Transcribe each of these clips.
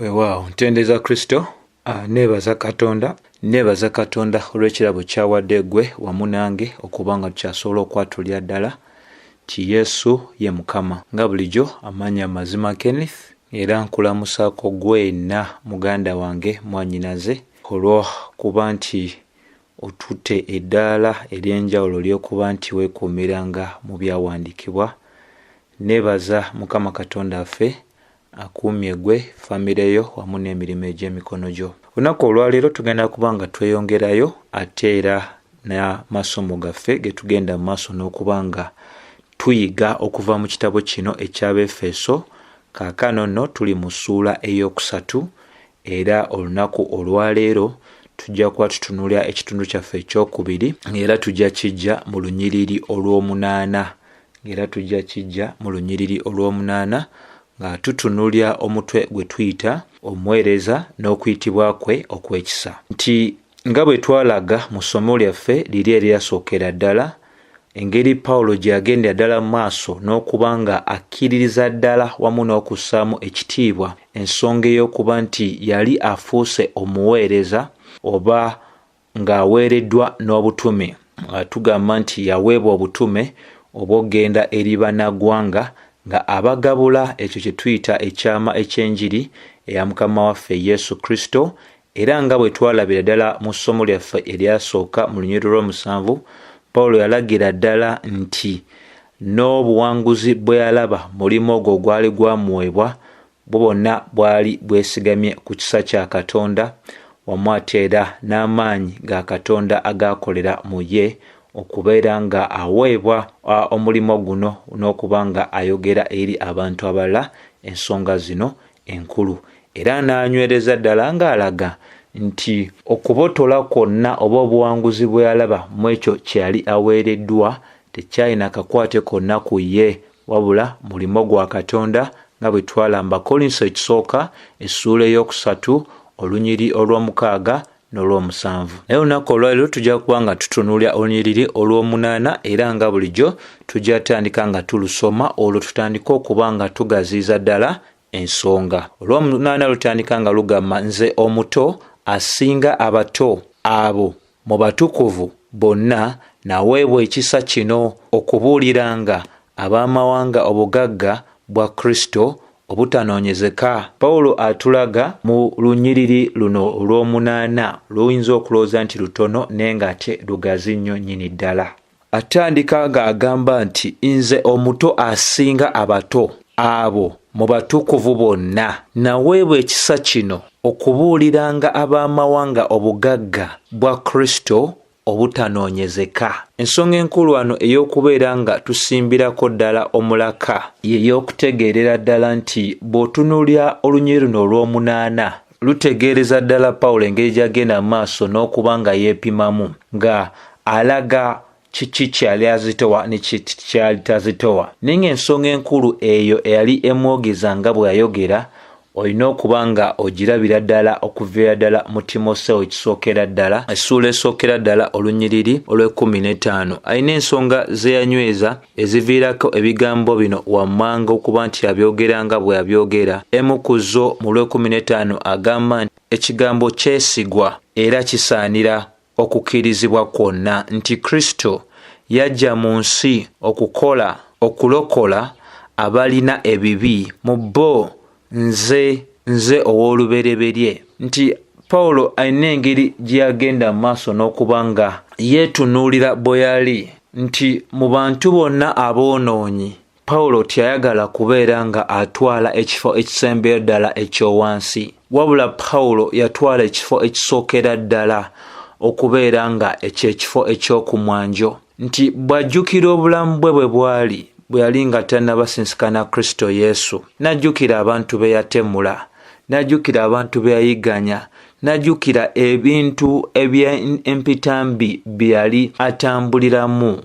Weewaawo ntendeza Kristo. Neebaza Katonda olw'ekirabo ky'awadde ggwe wamu nange okuba nga tukyasobola okwatulira ddala ti Yesu ye Mukama. Nga bulijjo amannya mazima Kenneth, era nkulamusaako gwenna muganda wange mwannyinaze olw'okuba nti otutte eddaala ery'enjawulo ly'okuba nti weekuumiranga mu byawandiikibwa. Neebaza Mukama Katonda waffe akuumye gwe, famire yo wamu n'emirimu egy'emikono gyo. Olunaku olwaleero tugenda kuba nga tweyongerayo ate era n'amasomo gaffe ge tugenda mu maaso n'okuba nga tuyiga okuva mu kitabo kino eky'Abefeso. Kaakano nno tuli mu ssuula ey'okusatu era olunaku olwaleero tujja kuba tutunuulira ekitundu kyaffe ekyokubiri era tujja kijja mu lunyiriri olw'omunaana nga tutunuulira omutwe gwe tuyita omuweereza n'okuyitibwa kwe okw'ekisa. Nti nga bwe twalaga mu ssomo lyaffe liri eryasookera ddala, engeri Pawulo gye yagendera ddala mu maaso n'okuba nga akkiririza ddala wamu n'okussaamu ekitiibwa ensonga ey'okuba nti yali afuuse omuweereza oba ng'aweereddwa n'obutume. Tugamba nti yaweebwa obutume obw'okugenda eri bannaggwanga nga abagabula ekyo kye tuyita ekyama eky'enjiri eya Mukama waffe Yesu Kristo. Era nga bwe twalabira ddala mu ssomo lyaffe eryasooka mu lunyiriri lw'omusanvu, Pawulo yalagira ddala nti n'obuwanguzi bwe yalaba mulimu ogwo gwali gwamuweebwa bwo bwonna bwali bwesigamye ku kisa kya Katonda wamu ate era n'amaanyi ga Katonda agakolera mu ye okubeera nga aweebwa omulimu guno n'okuba nga ayogera eri abantu abalala ensonga zino enkulu. Era n'anywereza ddala ng'alaga nti okubotola kwonna oba obuwanguzi bwe yalaba mu ekyo kye yali aweereddwa tekyalina kakwate konna ku ye wabula mulimo gwa Katonda, nga bwe twalamba Kolinso ekisooka essuula ey'okusatu olunyiri olw'omukaaga n'olw'omusanvu. Naye olunaku olwaleero tujja kuba nga tutunuulira olunyiriri olw'omunaana era nga bulijjo tujja tandika nga tulusoma olwo tutandika okuba nga tugaziiza ddala ensonga. Olw'omunaana lutandika nga lugamba nze omuto asinga abato abo mu batukuvu bonna naweebwa ekisa kino okubuuliranga ab'amawanga obugagga bwa Kristo obutanoonyezeka. Pawulo atulaga mu lunyiriri luno olw'omunaana luyinza okulowooza nti lutono naye ng'ate lugazi nnyo nnyini ddala. Atandika ng'agamba nti nze omuto asinga abato abo mu batukuvu bonna naweebwa ekisa kino okubuuliranga ab'amawanga obugagga bwa Kristo obutanoonyezeka. Ensonga enkulu wano ey'okubeera nga tusimbirako ddala omulaka ye y'okutegeerera ddala nti bw'otunuulira olunyiriri luno olw'omunaana lutegeereza ddala Pawulo engeri gy'agenda mu maaso n'okuba nga yeepimamu nga alaga kiki kyali azitowa ne kiki kyali tazitowa. Naye ng'ensonga enkulu eyo eyali emwogeza nga bwe yayogera olina okuba nga ogirabira ddala okuviira ddala mu Timoseewo ekisookera ddala essuula esookera ddala olunyiriri olw'15. Alina ensonga ze yanyweza eziviirako ebigambo bino wammanga okuba nti yabyogera nga bwe yabyogera. Emu ku zo mu lw'15 agamba nti ekigambo kyesigwa era kisaanira okukkirizibwa kwonna nti Kristo yajja mu nsi okulokola abalina ebibi, mu bo nze ow'olubereberye. Nti Pawulo alina engeri gye yagenda mu maaso n'okuba nga yeetunuulira bwe yali nti mu bantu bonna aboonoonyi Pawulo tiyayagala kubeera nga atwala ekifo ekisembeyo ddala ekyowansi, wabula Pawulo yatwala ekifo ekisookera ddala okubeera nga ekyekifo ekyokumwanjo. Nti bw'ajjukira obulamu bwe bwe bwali bwe yali nga tannabasinsikana Kristo Yesu, n'ajjukira abantu be yatemula, n'ajjukira abantu be yayigganya, n'ajjukira ebintu eby'empitambi bye yali atambuliramu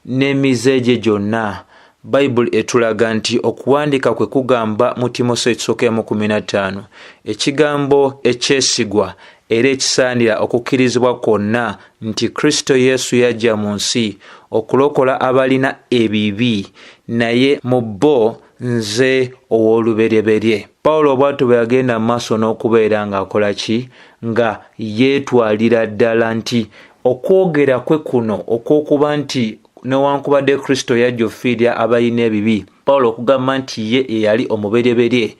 n'emize gye gyonna. Bayibuli etulaga nti okuwandiika kwe kugamba mu Timoseewo ekisookera mu 15 ekigambo ekyesigwa era ekisaanira okukkirizibwa kwonna nti Kristo Yesu yajja mu nsi okulokola abalina ebibi, naye mu bo nze ow'olubereberye. Pawulo bw'atyo bwe yagenda mu maaso n'okubeera ng'akola ki? Nga yeetwalira ddala nti okwogera kwe kuno okw'okuba nti newankubadde Kristo yajja ofiirya abalina ebibi, Pawulo okugamba nti ye eyali omubereberye,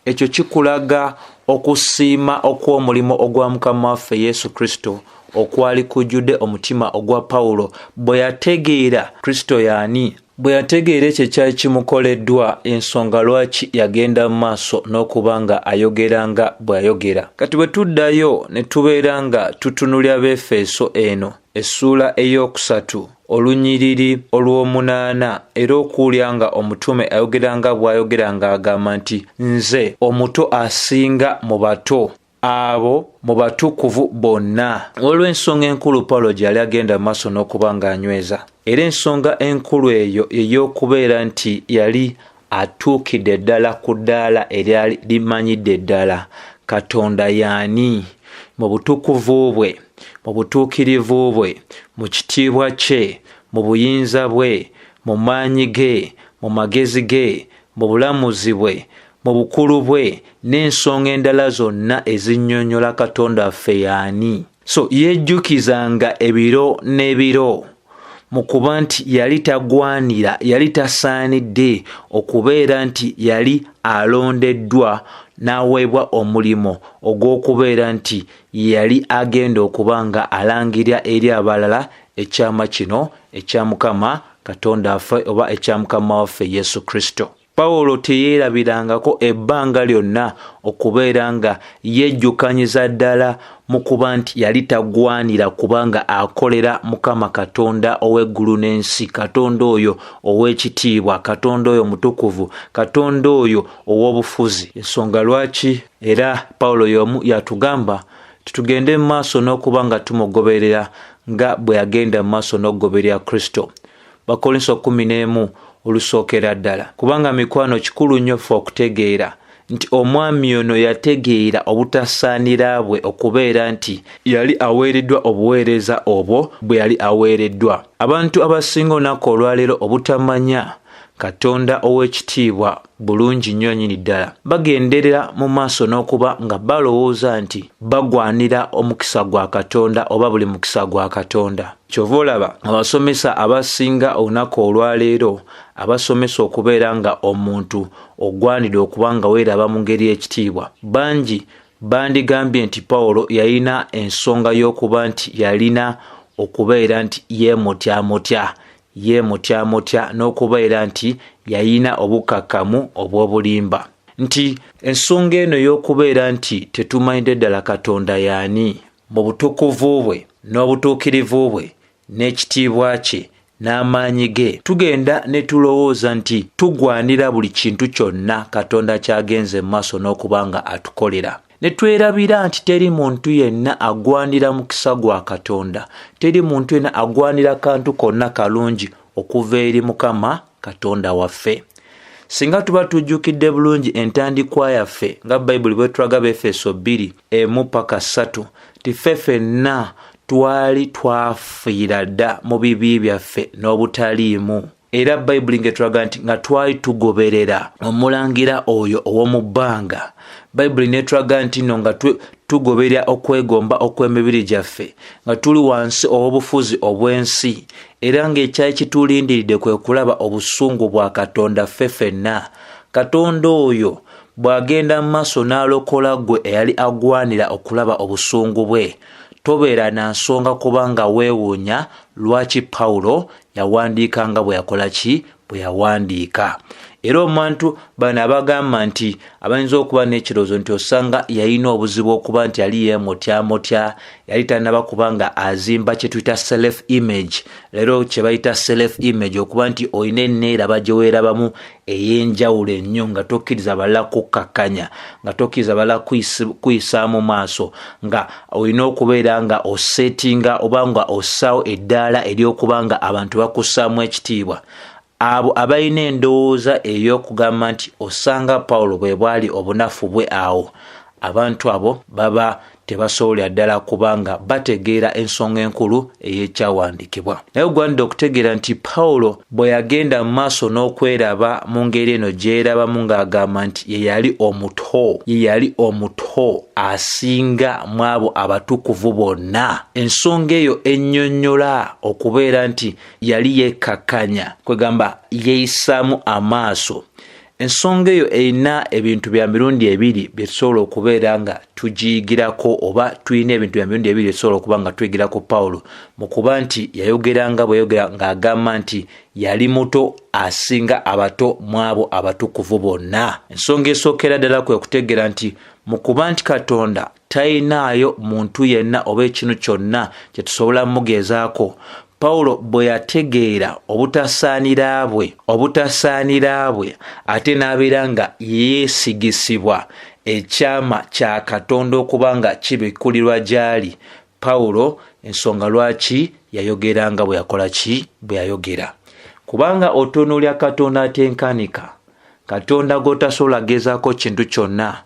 ekyo kikulaga okusiima okw'omulimu ogwa Mukama waffe Yesu Kristo okwali kujjudde omutima ogwa Pawulo bwe yategeera Kristo y'ani, bwe yategeera ekyo ekyali kimukoleddwa, ensonga lwaki yagenda mu maaso n'okuba nga ayogera nga bw'ayogera. Kati bwe tuddayo ne tubeera nga tutunulya Befeso eno essuula ey'okusatu olunyiriri olw'omunaana, era okuwulya nga omutume ayogera nga bw'ayogera ng'agamba nti nze omuto asinga mu bato abo mu batukuvu bonna. Olw'ensonga enkulu Pawulo gy'ali agenda mu maaso n'okuba ng'anyweza, era ensonga enkulu eyo ey'okubeera nti yali atuukidde ddala ku ddaala eryali limanyidde ddala Katonda y'ani mu butukuvu bwe, mu butuukirivu bwe, mu kitiibwa kye, mu buyinza bwe, mu maanyi ge, mu magezi ge, mu bulamuzi bwe, mu bukulu bwe, n'ensonga endala zonna ezinnyonnyola Katonda waffe y'ani. So yejjukizanga ebiro n'ebiro mu kuba nti yali tagwanira, yali tasaanidde okubeera nti yali alondeddwa n'aweebwa omulimo ogw'okubeera nti yali agenda okuba nga alangirira eri abalala ekyama kino ekya Mukama Katonda waffe oba ekya Mukama waffe Yesu Kristo. Pawulo teyeerabirangako ebbanga lyonna okubeera nga yejjukanyiza ddala mu kuba nti yali tagwanira kubanga akolera Mukama Katonda ow'eggulu n'ensi, Katonda oyo ow'ekitiibwa, Katonda oyo mutukuvu, Katonda oyo ow'obufuzi. Ensonga lwaki era Pawulo y'omu yatugamba tutugende mu maaso n'okuba nga tumugoberera nga bwe yagenda mu maaso n'okugoberera Kristo. Bakolinso 11 olusookera ddala. Kubanga mikwano kikulu nnyo ffe okutegeera nti omwami ono yategeera obutasaanira bwe okubeera nti yali aweereddwa obuweereza obwo bwe yali aweereddwa. Abantu abasinga olunaku olwaleero obutamanya Katonda ow'ekitiibwa bulungi nnyo nnyini ddala bagenderera mu maaso n'okuba nga balowooza nti bagwanira omukisa gwa Katonda oba buli mukisa gwa Katonda. Kyova olaba abasomesa abasinga olunaku olwaleero abasomesa okubeera nga omuntu ogwanira okuba nga weeraba mu ngeri y'ekitiibwa, bangi bandigambye nti Pawulo yalina ensonga y'okuba nti yalina okubeera nti yeemutyamutya n'okubeera nti yalina obukakkamu obw'obulimba. Nti ensonga eno y'okubeera nti tetumanyidde ddala Katonda y'ani mu butukuvu bwe n'obutuukirivu bwe n'ekitiibwa kye n'amaanyi ge, tugenda ne tulowooza nti tugwanira buli kintu kyonna Katonda ky'agenze mu maaso n'okuba nga atukolera. Ne twerabira nti teri muntu yenna agwanira mukisa gwa Katonda, teri muntu yenna agwanira kantu konna kalungi okuva eri Mukama Katonda waffe. Singa tuba tujjukidde bulungi entandikwa yaffe nga Bayibuli bwe tulaga Efeso 2:1-3 ti ffe ffenna twali twafiira dda mu bibi byaffe n'obutaliimu. Era Bayibuli ng'etulaga nti nga twali tugoberera omulangira oyo ow'omu bbanga. Bayibuli netulaga nti nno nga tugoberera okwegomba okw'emibiri gyaffe nga tuli wansi ow'obufuzi obw'ensi, era ng'ekyali kitulindiridde kwe kulaba obusungu bwa Katonda ffe ffenna. Katonda oyo bw'agenda mu maaso n'alokola ggwe eyali agwanira okulaba obusungu bwe, tobeera na nsonga kubanga weewuunya lwaki Pawulo yawandiika nga bwe yakola ki bwe yawandiika. Era omuntu bano abagamba nti abayinza okuba n'ekirowoozo nti osanga yalina obuzibu okuba nti yali yeemutyamutya, yali tannaba kuba nga azimba kye tuyita self image. Leero kye bayita self image okuba nti olina enneeraba gye weerabamu ey'enjawulo ennyo nga tokkiriza balala kukkakkanya, nga tokkiriza balala kuyisaamu maaso, nga olina okubeera nga osetinga oba nga ossaawo eddaala ery'okuba nga abantu bakussaamu ekitiibwa. Abo abalina endowooza ey'okugamba nti osanga Pawulo bwe bwali obunafu bwe awo, abantu abo baba tebasobolera ddala kubanga bategeera ensonga enkulu ey'ekyawandiikibwa. Naye ogwanidde okutegeera nti Pawulo bwe yagenda mu maaso n'okweraba mu ngeri eno gyerabamu ng'agamba nti ye yali omuto asinga mu abo abatukuvu bonna. Ensonga eyo ennyonnyola okubeera nti yali yeekakanya, kwegamba yeeyisaamu amaaso. Ensonga eyo erina ebintu bya mirundi ebiri bye tusobola okubeera nga tugiyigirako, oba tulina ebintu bya mirundi ebiri bye tusobola okuba nga tuyigirako Pawulo mu kuba nti yayogeranga bweyogera ng'agamba nti yali muto asinga abato mu abo abatukuvu bonna. Ensonga esookera ddala kwe kutegeera nti mu kuba nti Katonda talinaayo muntu yenna oba ekintu kyonna kye tusobola mugezaako, Pawulo bwe yategeera obutasaanira bwe ate n'abeera nga yeesigisibwa ekyama kya Katonda okuba nga kibikkulirwa gy'ali, Pawulo ensonga lwaki yayogeranga bwe yayogera. Kubanga otunuulya Katonda atenkanika, Katonda gw'otasobola gezaako kintu kyonna,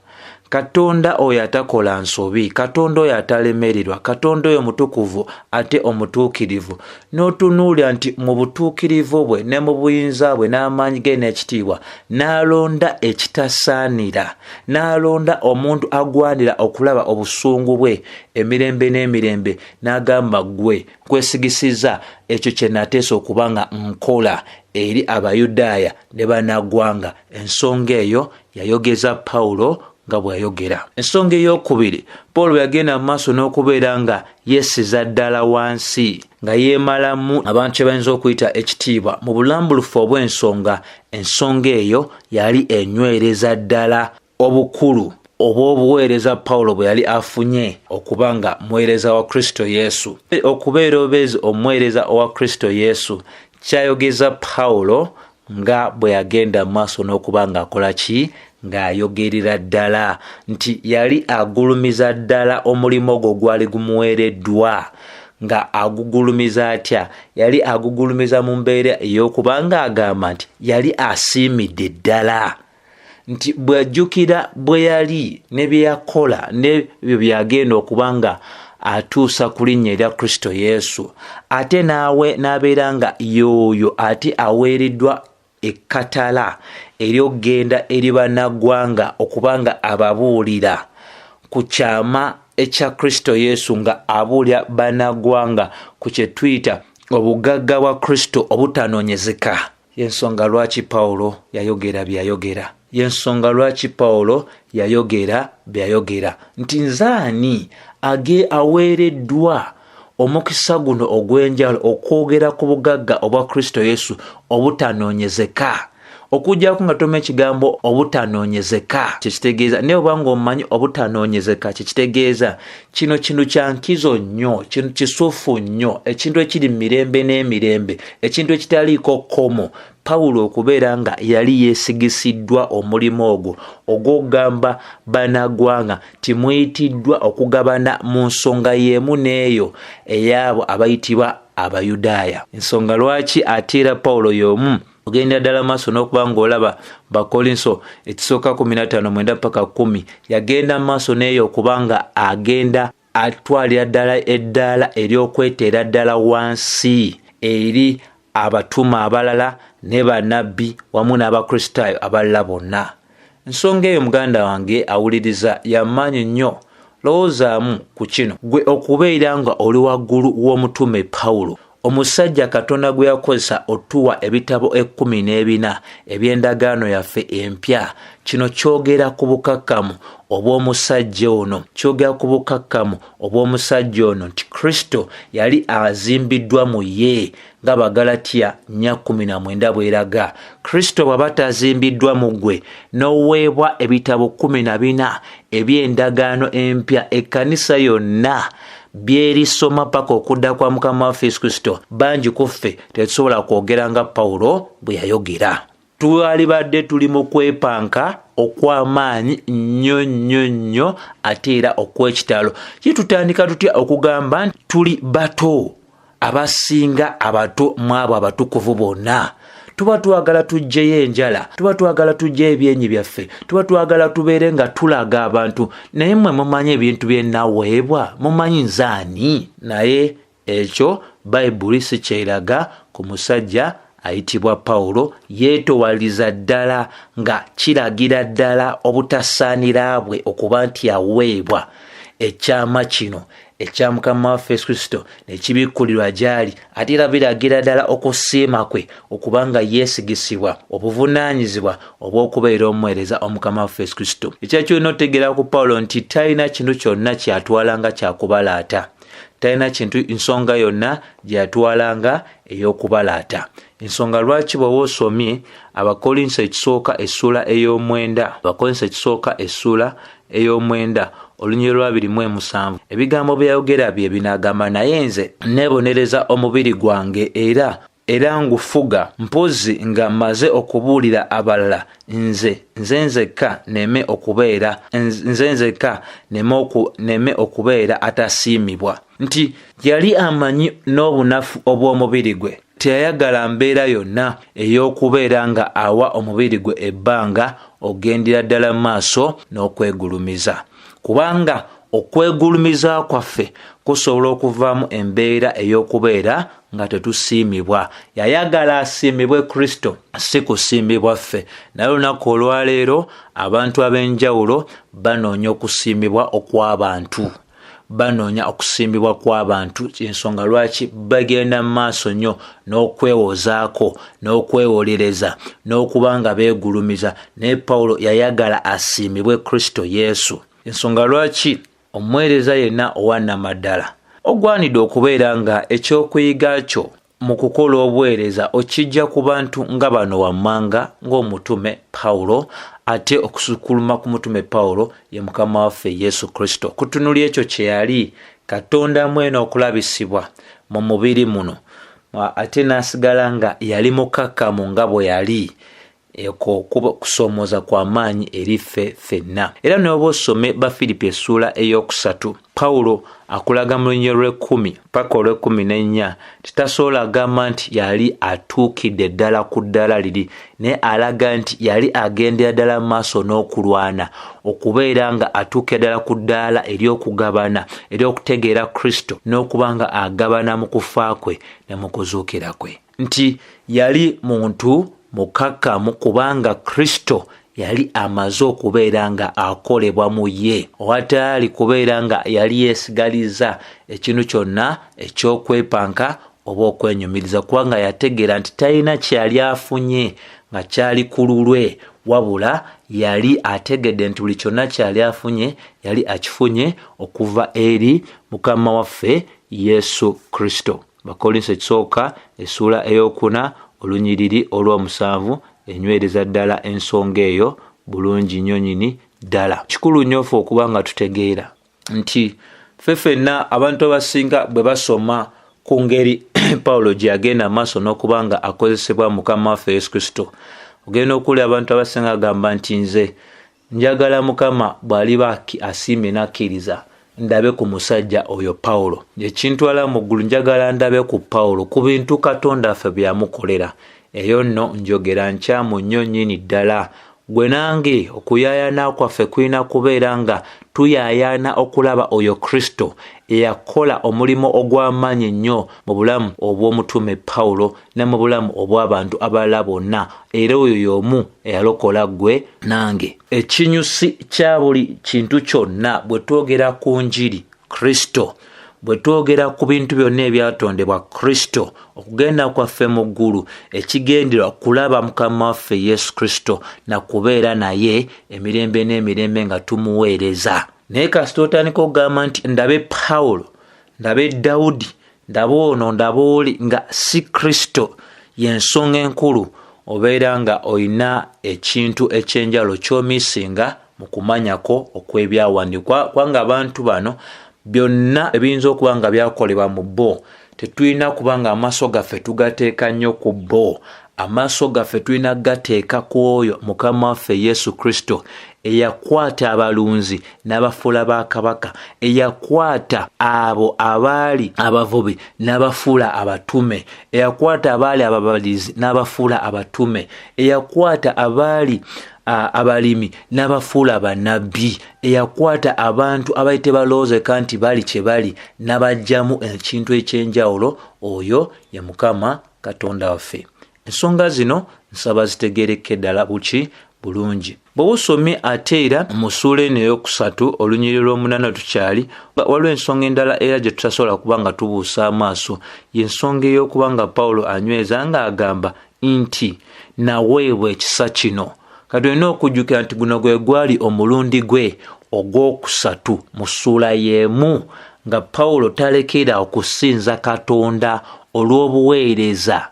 Katonda oyo atakola nsobi, Katonda oyo atalemererwa, Katonda oyo mutukuvu ate omutuukirivu, n'otunuulya nti mu butuukirivu bwe ne mu buyinza bwe n'amaanyi ge n'ekitiibwa n'alonda ekitasaanira, n'alonda omuntu agwanira okulaba obusungu bwe emirembe n'emirembe, n'agamba gwe kwesigisizza ekyo kye nateesa okuba nga nkola eri Abayudaaya ne bannaggwanga. Ensonga eyo yayogeza Pawulo nga bw'ayogera. Ensonga ey'okubiri, Pawulo yagenda mu maaso n'okubeera nga yessiza ddala wansi, nga yeemalamu abantu kye bayinza okuyita ekitiibwa mu bulambulufu obw'ensonga. Ensonga eyo yali enywereza ddala obukulu oba obuweereza Pawulo bwe yali afunye okuba nga muweereza wa Kristo Yesu. Okubeera obeezi omuweereza owa Kristo Yesu kyayogeza Pawulo nga bwe yagenda mu maaso n'okuba nga akola ki? Ng'ayogerera ddala nti yali agulumiza ddala omulimu ogwo gwali gumuweereddwa. Nga agugulumiza atya? Yali agugulumiza mu mbeera ey'okuba ng'agamba nti yali asiimidde ddala nti bw'ajjukira bwe yali ne bye yakola n'ebyo byagenda okuba nga atuusa ku linnya erya Kristo Yesu, ate n'abeera nga y'oyo ate aweereddwa ekkatala ery'okgenda eri bannaggwanga okuba nga ababuulira ku kyama ekya Kristo Yesu, nga abuulira bannaggwanga ku kye tuyita obugagga bwa Kristo obutanoonyezeka. Y'ensonga lwaki Pawulo yayogera byayogera. Y'ensonga lwaki Pawulo yayogera byayogera nti nze ani aweereddwa omukisa guno ogw'enjawulo okwogera ku bugagga obwa Kristo Yesu obutanoonyezeka. Okujjako nga toma ekigambo obutanoonyezeka kyekitegeeza, naye obanga omumanyi obutanoonyezeka kyekitegeeza kino kintu kya nkizo nnyo, kintu kisuufu nnyo, ekintu ekiri mu mirembe n'emirembe, ekintu ekitaliiko kkomo. Pawulo okubeera nga yali yeesigisiddwa omulimu ogwo ogw'okugamba bannaggwanga timuyitiddwa okugabana mu nsonga y'emu n'eyo ey'abo abayitibwa Abayudaaya. Ensonga lwaki ate era Pawulo y'omu ogenda ddala maaso n'okuba ng'olaba Bakolinso ekisooka 15 paka 10, yagenda maaso n'eyo okuba nga agenda atwalira ddala eddaala ery'okweteera ddala wansi eri abatume abalala ne bannabbi wamu n'Abakristaayo abalala bonna. Ensonga eyo muganda wange awuliriza y'amaanyi nnyo. Lowoozaamu ku kino, gwe okubeera nga oli waggulu w'omutume Pawulo, omusajja Katonda gwe yakozesa otuwa ebitabo 14 eby'endagaano yaffe empya. Kino kyogera ku bukakkamu obw'omusajja ono, kyogera ku bukakkamu obw'omusajja ono nti Kristo yali azimbiddwa mu ye nga Bagalatiya 4:19 bw'eraga. Kristo bw'aba tazimbiddwa mu gwe n'oweebwa ebitabo 14 eby'endagaano empya, ekkanisa yonna byerisoma paka okudda kwa Mukama waffe Yesu Kristo, bangi ku ffe tetusobola kwogera nga Pawulo bwe yayogera. Twalibadde tuli mu kwepanka okw'amaanyi nnyo ate era okw'ekitalo. Kitutandika tutya okugamba nti tuli bato abasinga abato mu abo abatukuvu bonna? tuba twagala tuggyeyo enjala, tuba twagala tuggyeyo ebyenyi byaffe, tuba twagala tubeere nga tulaga abantu. Naye mmwe mumanyi ebintu bye naweebwa, mumanyi nzaani? Naye ekyo Bayibuli si kyeraga ku musajja ayitibwa Pawulo. Yeetowaliza ddala nga kiragira ddala obutasaanira bwe okuba nti aweebwa ekyama kino ekya Mukama waffe Yesu Kristo ne kibikkulirwa gy'ali, ate era biragira ddala okusiima kwe okuba nga yeesigisibwa obuvunaanyizibwa obw'okubeera omuweereza omukama waffe Yesu Kristo. Ekyali olina otegeera ku Pawulo nti talina kintu kyonna kyatwalanga kyakubalaata, talina kintu nsonga yonna gyatwalanga ey'okubalaata. Ensonga lwaki bw'oba osomye Abakolinso ekisooka essula ey'omwenda olunyiriri lwa 27 ebigambo byayogera bye binagamba, naye nze neebonereza omubiri gwange era ngufuga, mpozzi nga mmaze okubuulira abalala, nze nzekka neme okubeera atasiimibwa. Nti yali amanyi n'obunafu obw'omubiri gwe, teyayagala mbeera yonna ey'okubeera nga awa omubiri gwe ebbanga ogendera ddala mu maaso n'okwegulumiza, kubanga okwegulumiza kwaffe kusobola okuvaamu embeera ey'okubeera nga tetusiimibwa. Yayagala asiimibwe Kristo, si kusiimibwa ffe. Naye olunaku olwaleero abantu ab'enjawulo banoonya okusiimibwa okw'abantu, banoonya okusiimibwa kw'abantu. Ensonga lwaki bagenda mu maaso nnyo n'okwewozaako n'okwewolereza n'okuba nga beegulumiza. Naye Pawulo yayagala asiimibwe Kristo Yesu. Ensonga lwaki omuweereza yenna owannamaddala ogwanidde okubeera nga ekyokuyiga kyo mu kukola obuweereza okijja ku bantu nga bano wammanga ng'omutume Pawulo, ate okusukuluma ku mutume Pawulo ye Mukama waffe Yesu Kristo. Kutunulya ekyo kye yali Katonda mwene okulabisibwa mu mubiri muno, ate n'asigala nga yali mukakkamu nga bwe yali kusoomoza kwa maanyi eri ffe ffenna. Era n'oba osome Bafilipi essula ey'okusatu, Pawulo akulaga mu lunyiriri lw'ekkumi paka olw'ekkuminennya titasobola agamba nti yali atuukidde ddala ku ddala liri, naye alaga nti yali agendera ddala mu maaso n'okulwana okubeera nga atuukira ddala ku ddaala ery'okugabana, ery'okutegeera Kristo n'okuba nga agabana mu kufa kwe ne mu kuzuukira kwe. Nti yali muntu mukakkamu kubanga Kristo yali amaze okubeera nga akolebwa mu ye, owataali kubeera nga yali yeesigaliza ekintu kyonna eky'okwepanka oba okwenyumiriza, kubanga yategeera nti talina kyali afunye nga kyali ku lulwe, wabula yali ategedde nti buli kyonna kyali afunye yali akifunye okuva eri Mukama waffe Yesu Kristo. Bakolinso ekisooka essula ey'okuna olunyiriri olw'omusanvu enywereza ddala ensonga eyo bulungi nnyo nyini ddala. Kikulu nnyo ffe okuba nga tutegeera nti ffe ffenna abantu abasinga bwe basoma ku ngeri Pawulo gye yagenda maaso n'okuba nga akozesebwa Mukama waffe Yesu Kristo, ogenda okuli abantu abasinga agamba nti nze njagala Mukama bw'aliba asiimye n'akkiriza ndabe ku musajja oyo Pawulo. Ekintwala mu ggulu njagala ndabe ku Pawulo, ku bintu Katonda ffe byamukolera. Eyo nno njogera nkyamu nnyo nnyini ddala. Gwe nange okuyaayana kwaffe kulina kubeera nga tuyaayana okulaba oyo Kristo eyakola omulimu ogw'amaanyi ennyo mu bulamu obw'omutume Pawulo ne mu bulamu obw'abantu abalala bonna, era oyo y'omu eyalokola ggwe nange. Ekinyusi kya buli kintu kyonna bwe twogera ku njiri Kristo, bwe twogera ku bintu byonna ebyatondebwa Kristo, okugenda kwaffe mu ggulu ekigenderwa kulaba Mukama waffe Yesu Kristo na kubeera naye emirembe n'emirembe nga tumuweereza. Naye kasita otandika okugamba nti ndabe Pawulo, ndabe Dawudi, ndabe ono, ndabe oli, nga si Kristo y'ensonga enkulu, obeera nga olina ekintu ekyenjalo ky'omisinga mu kumanyako okw'ebyawandiikwa. Kubanga abantu bano byonna ebiyinza okuba nga byakolebwa mu bo, tetulina kuba nga amaaso gaffe tugateeka nnyo ku bo. Amaaso gaffe tulina gateeka ku oyo Mukama waffe Yesu Kristo eyakwata abalunzi n'abafuula ba kabaka, eyakwata abo abaali abavubi n'abafuula abatume, eyakwata abaali ababalizi n'abafuula abatume, eyakwata abaali abalimi n'abafuula bannabbi, eyakwata abantu abaali tebalowoozeka nti bali kye bali n'abajjamu ekintu ekyenjawulo, oyo ye Mukama Katonda waffe. Ensonga zino nsaba zitegeereke ddala bulungi. Bw'oba osomye ate era mu ssuula eno ey'okusatu olunyiriri lw'omunaana tukyali, waliwo ensonga endala era gye tutasobola kuba nga tubuusa amaaso, y'ensonga ey'okuba nga Pawulo anyweza ng'agamba nti naweebwa ekisa kino. Kati olina okujjukira nti guno gwe gwali omulundi gwe ogwokusatu mu ssuula y'emu nga Pawulo talekera okusinza Katonda olw'obuweereza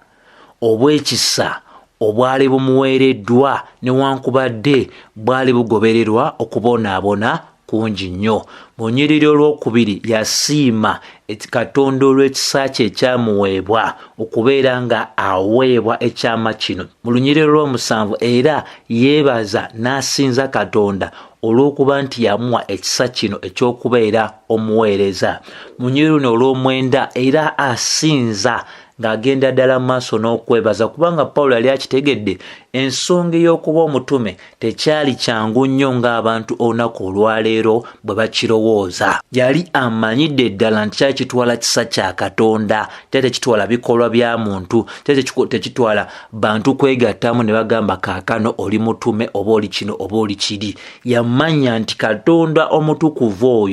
obw'ekisa obwali bumuweereddwa newankubadde bwali bugobererwa okubonaabona kungi nnyo. Mu nnyiriri olwokubiri yasiima Katonda olw'ekisa kye ekyamuweebwa okubeera nga aweebwa ekyama kino. Mu lunyiriri olw'omusanvu era yeebaza n'asinza Katonda olw'okuba nti yamuwa ekisa kino eky'okubeera omuweereza. Mu nnyiriri olw'omwenda era asinza ng'agenda ddala maaso n'okwebaza kubanga Pawulo yali akitegedde ensonga ey'okuba omutume tekyali kyangu nnyo ng'abantu olunaku olwaleero bwe bakirowooza. Yali amanyidde ddala nti kyali kitwala kisa kya Katonda, kyali tekitwala bikolwa bya muntu, kyali tekitwala bantu kwegattamu ne bagamba kaakano oli mutume oba oli kino oba oli kiri. Yamanya nti Katonda omutukuvu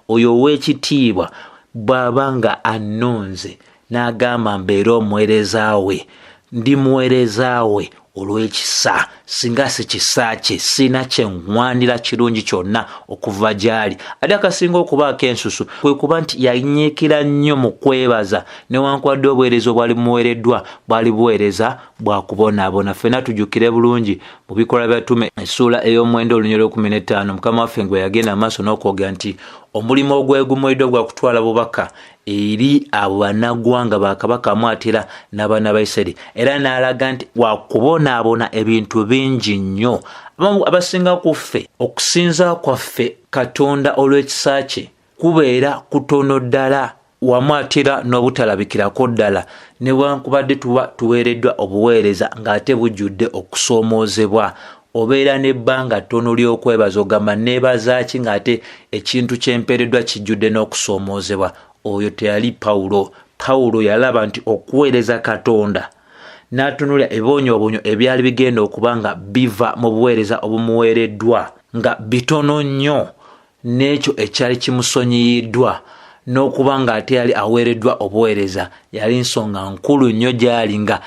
oyo ow'ekitiibwa bw'aba nga annonze n'agamba mbeera omuweereza we, ndi muweereza we olw'ekisa, singa si kisa kye sina kye nŋwanira kirungi kyonna okuva gy'ali. Ate akasinga okubaako ensusu kwe kuba nti yanyiikira nnyo mu kwebaza newankubadde obuweereza obwali bumuweereddwa bwali buweereza bwa kubonaabona. Ffenna tujjukire bulungi mu bikolwa bya Batume essuula ey'omwenda olunyiriri 15 Mukama waffe gwe yagenda amaaso n'okwogera nti omulimu ogwegumuliddwa gwa kutwala bubaka eri abo bannaggwanga ba kabaka mwatira n'abaana ba Isirayiri, era n'alaga nti wakubonaabona ebintu bingi nnyo. Abasinga ku ffe okusinza kwaffe Katonda olw'ekisa kye kubeera kutono ddala wamwatira n'obutalabikirako ddala newankubadde tuba tuweereddwa obuweereza ng'ate bujjudde okusoomoozebwa. Obeera n'ebbanga ttono ly'okwebaza ogamba neebaza ki ng'ate ekintu kyempeereddwa kijjudde n'okusoomoozebwa. Oyo teyali Pawulo. Pawulo yalaba nti okuweereza Katonda n'atunulira ebibonyoobonyo ebyali bigenda okuba nga biva mu buweereza obumuweereddwa nga bitono nnyo n'ekyo ekyali kimusonyiyiddwa n'okuba ng'ate yali aweereddwa obuweereza, yali nsonga nkulu nnyo gy'ali nga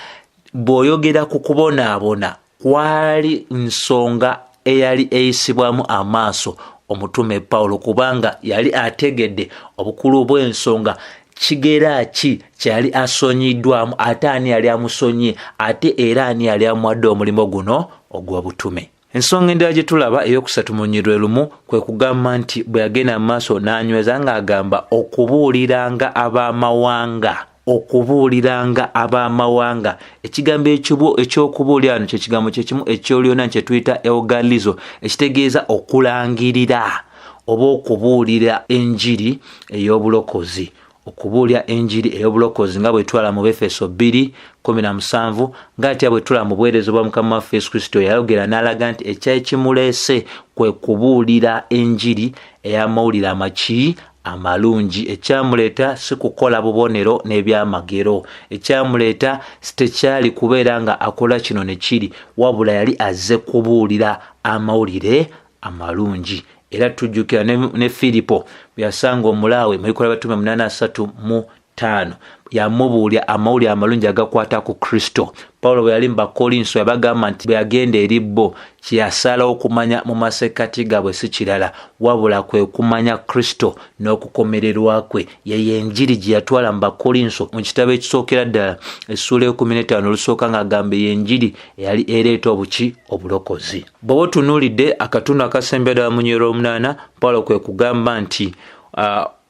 bw'oyogera ku kubonaabona kwali nsonga eyali eyisibwamu amaaso omutume Pawulo kubanga yali ategedde obukulu bw'ensonga. Kigera ki kyali asonyiddwamu, ate ani yali amusonye, ate era ani yali amuwadde omulimu guno ogw'obutume. Ensonga endala gye tulaba ey'okusatu mu nnyiriri lumu kwe kugamba nti bwe yagenda mu maaso n'anyweza ng'agamba okubuuliranga ab'amawanga. Okubuuliranga ab'amawanga. Ekigambo eky'okubuulira wano kye kigambo kye kimu ekyolyona kye tuyita eogalizo, ekitegeeza okulangirira oba okubuulira enjiri ey'obulokozi. Okubuulira enjiri ey'obulokozi nga bwe twala mu Efeso 2:17 ng'ate bwe twala mu buweereza bwa Mukama waffe Yesu Kristo yayogera n'alaga nti ekyali kimuleese kwe kubuulira enjiri ey'amawulire amaki amalungi. Ekyamuleeta si kukola bubonero n'ebyamagero, ekyamuleeta tekyali kubeera nga akola kino ne kiri, wabula yali azze kubuulira amawulire amalungi. Era tujjukira ne Filipo byasanga omulaawe mu Bikolwa bya Batume 8:35 yamubuulya amawulire amalungi agakwata ku Kristo. Pawulo bwe yali mu Bakolinso yabagamba nti bwe yagenda eri bo kyeyasala okumanya mu masekkati gaabwe si kirala wabula kwe kumanya Kristo n'okukomererwa kwe. Ye enjiri gye yatwala mu Bakolinso mu kitabo ekisookera ddala essuula 15 olusooka ng'agamba enjiri eyali ereeta obuki obulokozi. Bw'oba otunuulidde akatundu akasembe ddala mu nnyiriri 8 Pawulo kwe kugamba nti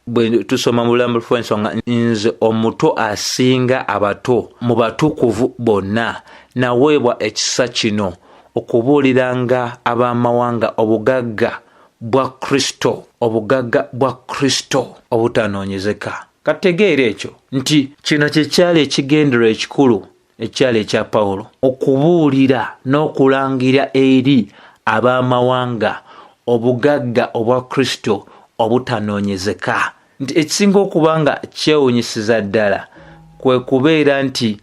bwe tusoma mu Bulambuzi ensonga nze omuto asinga abato mu batukuvu bonna naweebwa ekisa kino okubuuliranga ab'amawanga obugagga bwa Kristo, obugagga bwa Kristo obutanoonyezeka. Kategeera ekyo nti kino kye kyali ekigendererwa ekikulu ekyali ekya Pawulo, okubuulira n'okulangira eri ab'amawanga obugagga obwa Kristo obutanoonyezeka. Nti ekisinga okuba nga kyewuunyisiza ddala kwe kubeera nti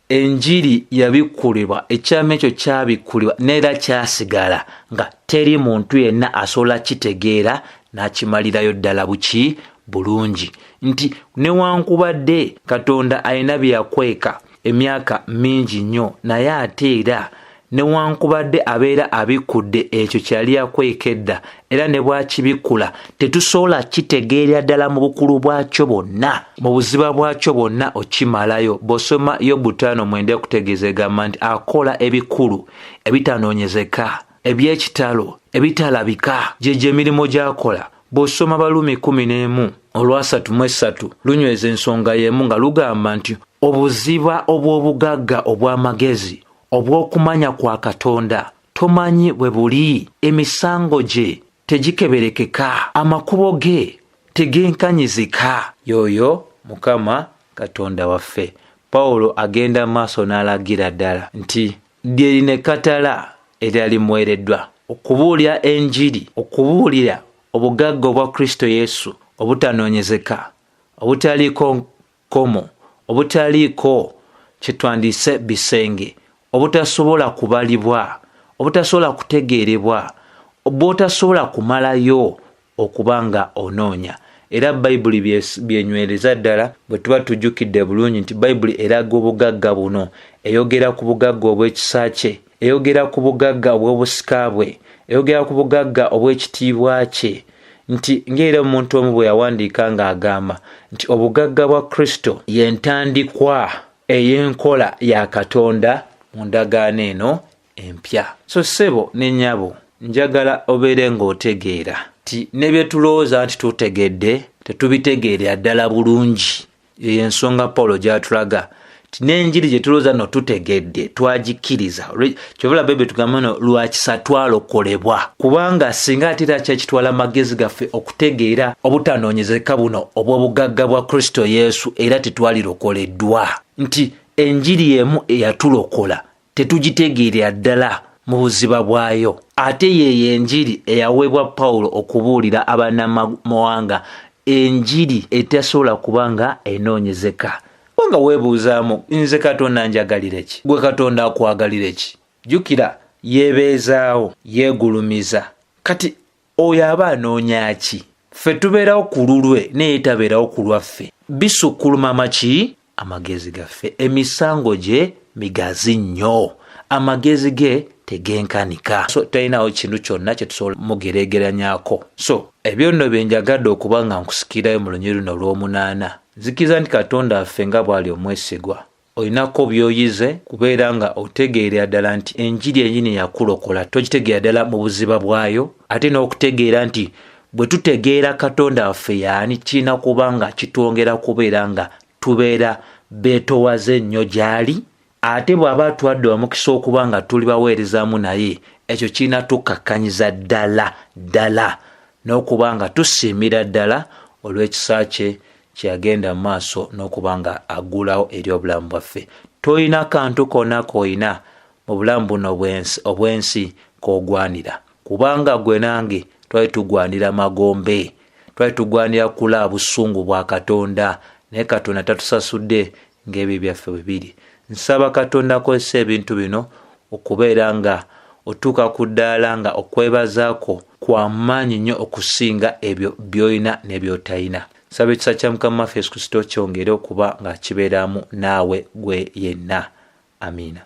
enjiri yabikkulibwa, ekyama ekyo kyabikkulibwa n'era kyasigala nga teri muntu yenna asobola kitegeera n'akimalirayo ddala buki bulungi. Nti newankubadde Katonda alina bye yakweka emyaka mingi nnyo, naye ate era newankubadde abeera abikkudde ekyo kyali yakweka edda, era ne bwakibikkula tetusobola kitegeera ddala mu bukulu bwakyo bwonna, mu buziba bwakyo bwonna okimalayo. Bw'osoma Yobu 5:9 okutegeeza egamba nti akola ebikulu ebitanoonyezeka, eby'ekitalo, ebitalabika, gyegyo emirimu gy'akola. Bw'osoma Balumi 11:33 lunyweza ensonga y'emu nga lugamba nti obuziba obw'obugagga obw'amagezi obw'okumanya kwa Katonda tomanyi bwe buli, emisango gye tegikeberekeka, amakubo ge tegenkanyizika. Y'oyo Mukama Katonda waffe. Pawulo agenda maaso n'alagira ddala nti lye lino ekkatala eryali muweereddwa, okubuulira enjiri, okubuulira obugagga obwa Kristo Yesu obutanoonyezeka, obutaliiko nkomo, obutaliiko kye twandiyise bisenge, obutasobola kubalibwa, obutasobola kutegeerebwa, obutasobola kumalayo okuba nga onoonya. Era Bayibuli byenywereza ddala bwe tuba tujjukidde bulungi nti Bayibuli eraga obugagga buno, eyogera ku bugagga obw'ekisa kye, eyogera ku bugagga obw'obusika bwe, eyogera ku bugagga obw'ekitiibwa kye. Nti ng'era omuntu omu bwe yawandiika ng'agamba nti obugagga bwa Kristo y'entandikwa ey'enkola ya Katonda mu ndagaano eno empya. So ssebo ne nnyabo, njagala obeere ng'otegeera nti ne bye tulowooza nti tutegedde tetubitegeera ddala bulungi. Eyo ensonga Pawulo gy'atulaga nti n'enjiri gye tulowooza no tutegedde twagikkiriza. Kyova Bayibuli tugamba no lwakisa twalokolebwa, kubanga singa ate era kyekitwala amagezi gaffe okutegeera obutanoonyezeka buno obw'obugagga bwa Kristo Yesu era tetwalirokoleddwa. Nti enjiri y'emu eyatulokola tetugitegeera ddala mu buziba bwayo, ate yeeyo enjiri eyaweebwa Pawulo okubuulira abannamawanga, enjiri etasobola kubanga enoonyezeka. Nga weebuuzaamu nze Katonda njagalire ki, gwe Katonda akwagalire ki? Jjukira yeebeezaawo, yeegulumiza. Kati oyo aba anoonya ki? Ffe tubeerawo ku lulwe naye tabeerawo ku lwaffe. Bisukkuluma maki? Amagezi gaffe. Emisango gye migazi nnyo, amagezi ge tegenkanika. So talinawo kintu kyonna kye tusobola mugereegeranyaako. So ebyo nno bye njagadde okuba nga nkusikirayo mu lunyiri luno olw'omunaana. Nzikiriza nti Katonda affe nga bw'ali omwesigwa, olinako by'oyize kubeera nga otegeera ddala nti enjiri enyini yakulokola, togitegeera ddala mu buziba bwayo, ate n'okutegeera nti bwe tutegeera Katonda waffe y'ani kirina kuba nga kitwongera kubeera nga tubeera beetowaze nnyo gy'ali. Ate bw'aba atuwadde omukisa okuba nga tuli baweerezaamu naye, ekyo kirina tukakkanyiza ddala n'okuba nga tusiimira ddala olw'ekisa kye kyeyagenda mu maaso n'okuba nga aggulawo eri obulamu bwaffe. Tolina kantu konna koyina mu bulamu buno obw'ensi k'ogwanira, kubanga gwe nange twali tugwanira magombe, twali tugwanira kulaba busungu bwa Katonda, naye Katonda tatusasudde ng'ebyo byaffe bwe biri. Nsaba Katonda akozesa ebintu bino okubeera nga otuuka ku ddaala nga okwebazaako kwa maanyi nnyo okusinga ebyo by'olina n'ebyotalina. Nsaba ekisa kya Mukama waffe Yesu Kristo kyongere okuba nga kibeeramu naawe gwe yenna. Amiina.